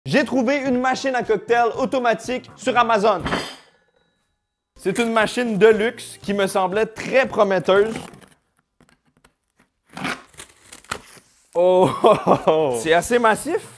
J'ai trouvé une machine à cocktail automatique sur Amazon. C'est une machine de luxe qui me semblait très prometteuse. Oh! C'est assez massif.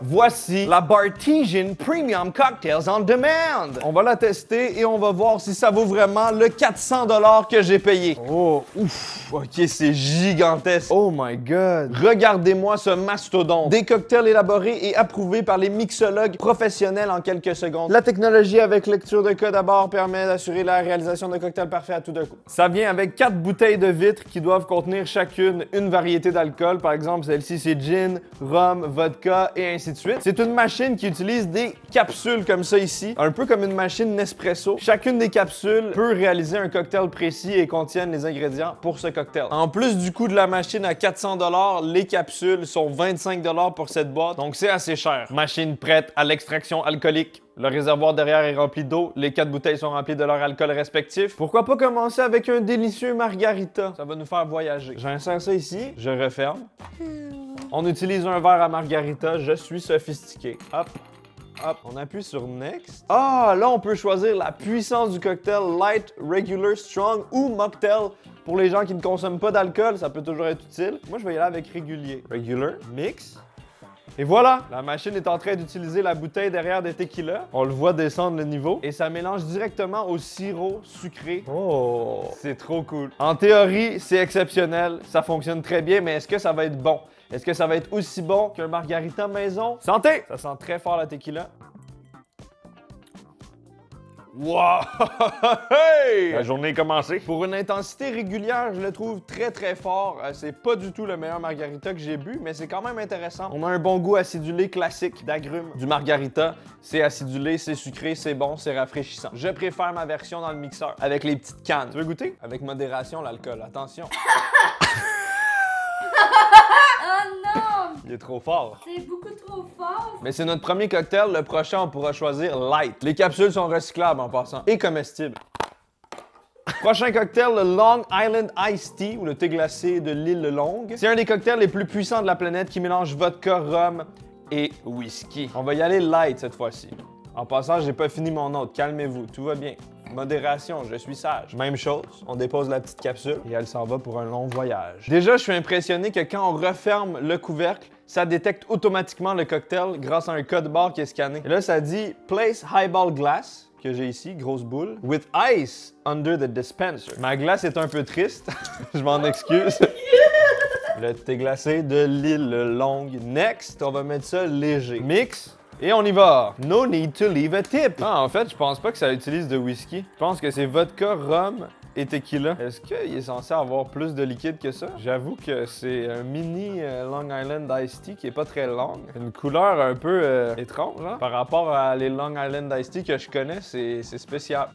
Voici la Bartesian Premium Cocktails on Demand. On va la tester et on va voir si ça vaut vraiment le 400 $ que j'ai payé. Oh, ouf. Ok, c'est gigantesque. Oh my god. Regardez-moi ce mastodonte. Des cocktails élaborés et approuvés par les mixologues professionnels en quelques secondes. La technologie avec lecture de code à bord permet d'assurer la réalisation de cocktails parfaits à tout d'un coup. Ça vient avec 4 bouteilles de vitre qui doivent contenir chacune une variété d'alcool. Par exemple, celle-ci, c'est gin, rhum, vodka et ainsi de suite. C'est une machine qui utilise des capsules comme ça ici, un peu comme une machine Nespresso. Chacune des capsules peut réaliser un cocktail précis et contiennent les ingrédients pour ce cocktail. En plus du coût de la machine à 400 $, les capsules sont 25 $ pour cette boîte, donc c'est assez cher. Machine prête à l'extraction alcoolique. Le réservoir derrière est rempli d'eau, les 4 bouteilles sont remplies de leur alcool respectif. Pourquoi pas commencer avec un délicieux margarita? Ça va nous faire voyager. J'insère ça ici, je referme. On utilise un verre à margarita, je suis sophistiqué. Hop, hop, on appuie sur Next. Ah, là on peut choisir la puissance du cocktail Light, Regular, Strong ou Mocktail. Pour les gens qui ne consomment pas d'alcool, ça peut toujours être utile. Moi je vais y aller avec régulier. Regular, Mix. Et voilà, la machine est en train d'utiliser la bouteille derrière des tequila. On le voit descendre le niveau et ça mélange directement au sirop sucré. Oh, c'est trop cool. En théorie, c'est exceptionnel, ça fonctionne très bien, mais est-ce que ça va être bon? Est-ce que ça va être aussi bon qu'un margarita maison? Santé! Ça sent très fort la tequila. Wow! Hey! La journée est commencée. Pour une intensité régulière, je le trouve très fort. C'est pas du tout le meilleur margarita que j'ai bu, mais c'est quand même intéressant. On a un bon goût acidulé classique d'agrumes. Du margarita, c'est acidulé, c'est sucré, c'est bon, c'est rafraîchissant. Je préfère ma version dans le mixeur, avec les petites cannes. Tu veux goûter? Avec modération, l'alcool. Attention. Oh non! Il est trop fort. C'est beaucoup trop fort. Mais c'est notre premier cocktail. Le prochain, on pourra choisir light. Les capsules sont recyclables en passant et comestibles. Prochain cocktail, le Long Island Iced Tea ou le thé glacé de l'île Longue. C'est un des cocktails les plus puissants de la planète qui mélange vodka, rhum et whisky. On va y aller light cette fois-ci. En passant, j'ai pas fini mon autre. Calmez-vous, tout va bien. Modération, je suis sage. Même chose, on dépose la petite capsule et elle s'en va pour un long voyage. Déjà, je suis impressionné que quand on referme le couvercle, ça détecte automatiquement le cocktail grâce à un code barre qui est scanné. Et là, ça dit « Place highball glass » que j'ai ici, grosse boule, « with ice under the dispenser ». Ma glace est un peu triste, je m'en excuse. Le thé glacé de l'île Longue. Next, on va mettre ça léger. Mix. Et on y va! No need to leave a tip! Ah, en fait, je pense pas que ça utilise de whisky. Je pense que c'est vodka, rhum et tequila. Est-ce qu'il est censé avoir plus de liquide que ça? J'avoue que c'est un mini Long Island Iced Tea qui est pas très long. Une couleur un peu étrange, hein? Par rapport à les Long Island Iced Tea que je connais, c'est spécial.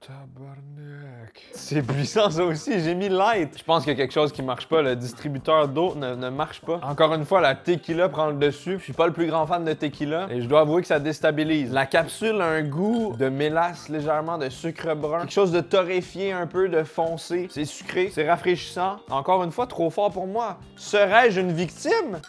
Tabarnak. C'est puissant ça aussi, j'ai mis light. Je pense qu'il y a quelque chose qui marche pas, le distributeur d'eau ne marche pas. Encore une fois, la tequila prend le dessus. Je suis pas le plus grand fan de tequila et je dois avouer que ça déstabilise. La capsule a un goût de mélasse légèrement, de sucre brun. Quelque chose de torréfié un peu, de foncé. C'est sucré, c'est rafraîchissant. Encore une fois, trop fort pour moi. Serais-je une victime?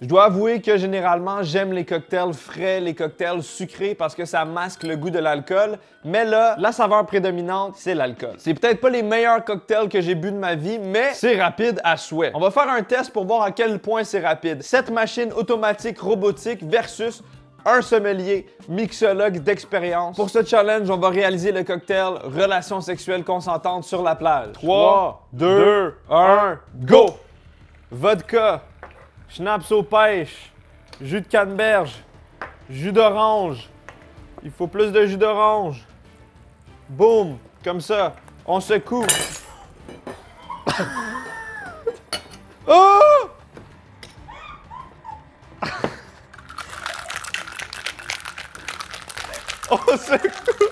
Je dois avouer que généralement, j'aime les cocktails frais, les cocktails sucrés parce que ça masque le goût de l'alcool. Mais là, la saveur prédominante, c'est l'alcool. C'est peut-être pas les meilleurs cocktails que j'ai bu de ma vie, mais c'est rapide à souhait. On va faire un test pour voir à quel point c'est rapide. Cette machine automatique robotique versus un sommelier mixologue d'expérience. Pour ce challenge, on va réaliser le cocktail Relations sexuelles consentantes sur la plage. 3, 2, 1, go! Vodka. Schnapps aux pêches, jus de canneberge, jus d'orange. Il faut plus de jus d'orange. Boum, comme ça. On secoue. Oh! On secoue.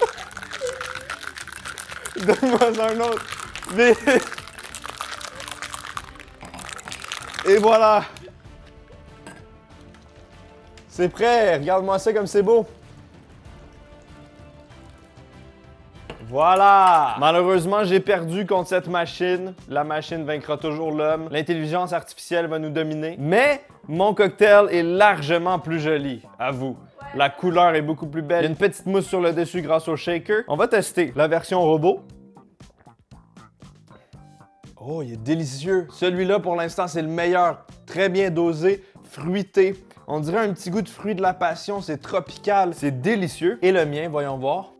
Donne-moi un autre. Vite. Et voilà. C'est prêt, regarde-moi ça comme c'est beau. Voilà! Malheureusement, j'ai perdu contre cette machine. La machine vaincra toujours l'homme. L'intelligence artificielle va nous dominer. Mais mon cocktail est largement plus joli, à vous. La couleur est beaucoup plus belle. Il y a une petite mousse sur le dessus grâce au shaker. On va tester la version robot. Oh, il est délicieux. Celui-là, pour l'instant, c'est le meilleur. Très bien dosé, fruité. On dirait un petit goût de fruit de la passion. C'est tropical. C'est délicieux. Et le mien, voyons voir.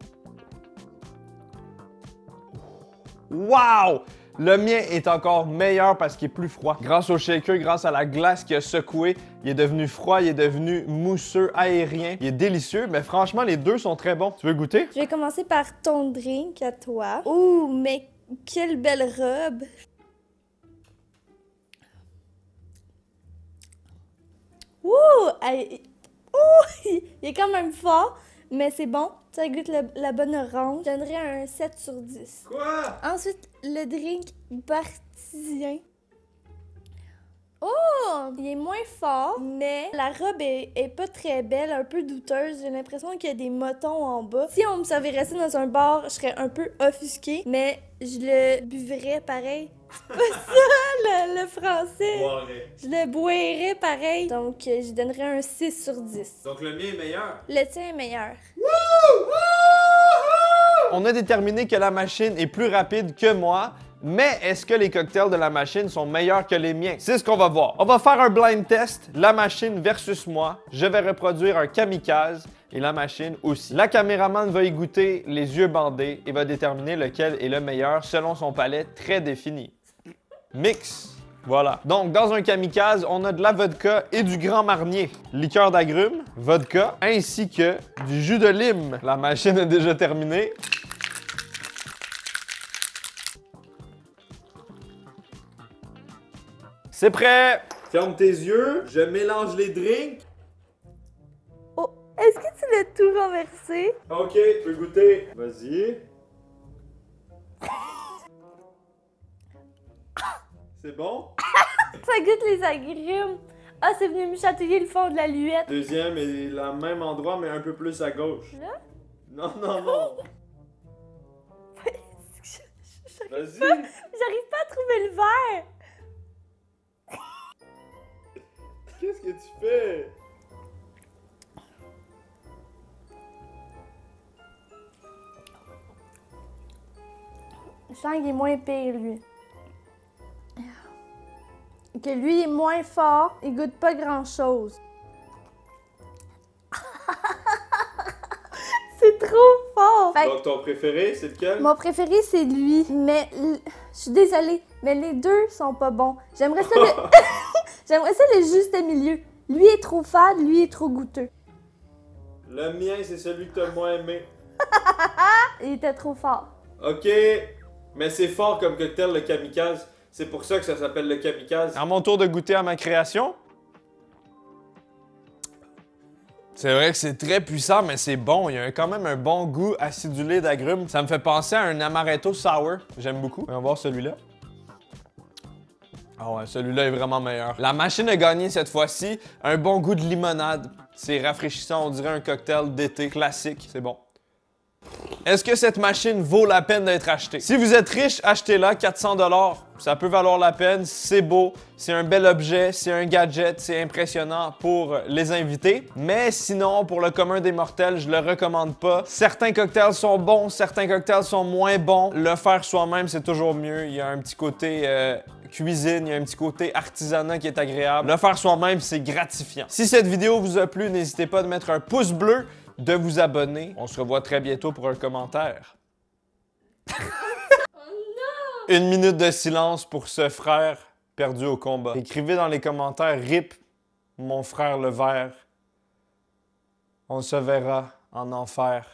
Wow! Le mien est encore meilleur parce qu'il est plus froid. Grâce au shaker, grâce à la glace qui a secoué, il est devenu froid, il est devenu mousseux, aérien. Il est délicieux, mais franchement, les deux sont très bons. Tu veux goûter? Je vais commencer par ton drink à toi. Ouh, mais quelle belle robe! Ouh! Il est quand même fort, mais c'est bon. Ça goûte la bonne orange. Je donnerais un 7 sur 10. Quoi? Ensuite, le drink Bartisien. Oh! Il est moins fort, mais la robe est pas très belle, un peu douteuse. J'ai l'impression qu'il y a des motons en bas. Si on me servirait ça dans un bar, je serais un peu offusquée, mais je le buvrais pareil. C'est pas ça le français. Boirais. Je le boirais pareil. Donc, je donnerais un 6 sur 10. Donc le mien est meilleur. Le tien est meilleur. On a déterminé que la machine est plus rapide que moi, mais est-ce que les cocktails de la machine sont meilleurs que les miens? C'est ce qu'on va voir. On va faire un blind test, la machine versus moi. Je vais reproduire un kamikaze et la machine aussi. La caméraman va y goûter les yeux bandés et va déterminer lequel est le meilleur selon son palais très défini. Mix. Voilà. Donc, dans un kamikaze, on a de la vodka et du Grand Marnier. Liqueur d'agrumes, vodka, ainsi que du jus de lime. La machine est déjà terminée. C'est prêt! Ferme tes yeux, je mélange les drinks. Oh, est-ce que tu l'as tout renversé? Ok, tu peux goûter. Vas-y. C'est bon? Ça goûte les agrumes. Ah, c'est venu me chatouiller le fond de la luette. Deuxième est le même endroit, mais un peu plus à gauche. Là? Non, non, non. Vas-y. J'arrive pas à trouver le verre. Qu'est-ce que tu fais? Je sens qu'il est moins pire, lui. Que lui est moins fort, il goûte pas grand-chose. C'est trop fort! Fait Donc ton préféré, c'est lequel? mon préféré, c'est lui. Mais je suis désolée, mais les deux sont pas bons. J'aimerais ça le... J'aimerais ça le juste milieu. Lui est trop fade, lui est trop goûteux. Le mien, c'est celui que t'as le moins aimé. Il était trop fort. Ok, mais c'est fort comme cocktail, le kamikaze. C'est pour ça que ça s'appelle le kamikaze. À mon tour de goûter à ma création. C'est vrai que c'est très puissant, mais c'est bon. Il y a quand même un bon goût acidulé d'agrumes. Ça me fait penser à un amaretto sour. J'aime beaucoup. On va voir celui-là. Ah ouais, celui-là est vraiment meilleur. La machine a gagné cette fois-ci. Un bon goût de limonade. C'est rafraîchissant, on dirait un cocktail d'été classique. C'est bon. Est-ce que cette machine vaut la peine d'être achetée? Si vous êtes riche, achetez-la, 400 $. Ça peut valoir la peine, c'est beau, c'est un bel objet, c'est un gadget, c'est impressionnant pour les invités. Mais sinon, pour le commun des mortels, je le recommande pas. Certains cocktails sont bons, certains cocktails sont moins bons. Le faire soi-même, c'est toujours mieux. Il y a un petit côté cuisine, il y a un petit côté artisanat qui est agréable. Le faire soi-même, c'est gratifiant. Si cette vidéo vous a plu, n'hésitez pas à mettre un pouce bleu, de vous abonner. On se revoit très bientôt pour un commentaire. Oh non! 1 minute de silence pour ce frère perdu au combat. Écrivez dans les commentaires « RIP, mon frère le vert ». On se verra en enfer.